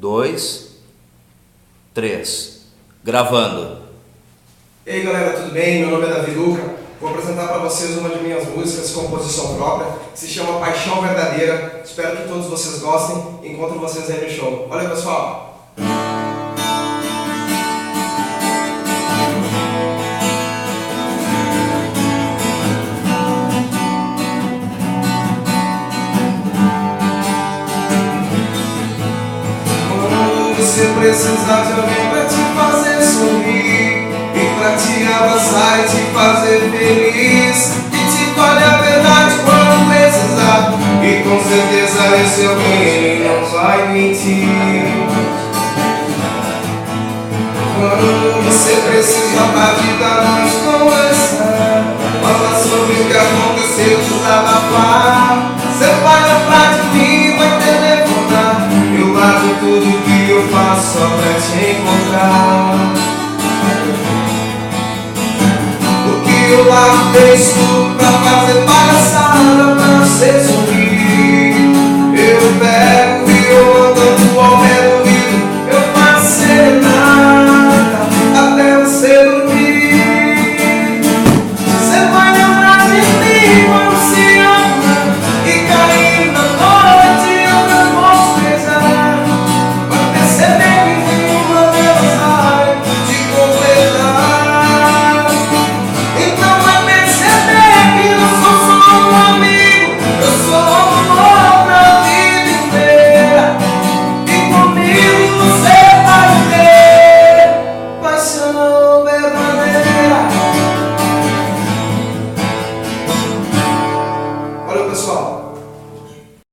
2, 3. Gravando. E aí galera, tudo bem? Meu nome é Davi Luca. Vou apresentar para vocês uma de minhas músicas, composição própria, que se chama Paixão Verdadeira. Espero que todos vocês gostem e encontro vocês aí no show. Valeu, pessoal! Você precisa de alguém pra te fazer sorrir e pra te abraçar e te fazer feliz, e te falar a verdade quando precisar, e com certeza esse alguém não vai mentir. Quando você precisa pra vida nós conversar, fala sobre o que aconteceu, desabafar. Você vai lembrar de mim, vai telefonar, eu largo tudo que eu faço só pra te encontrar. O que eu largo fez tudo pra fazer palhaçada, pra você sorrir. Eu pego e eu ando ao meu ouvido, eu faço serenata até você dormir. Você vai lembrar de mim quando se ama e cair na noite eu não posso beijar. Vai perceber que nenhuma delas vai te completar. Então vai perceber que eu sou só um amigo, eu sou amor pra vida inteira. E comigo você vai ter paixão verdadeira. Valeu, pessoal!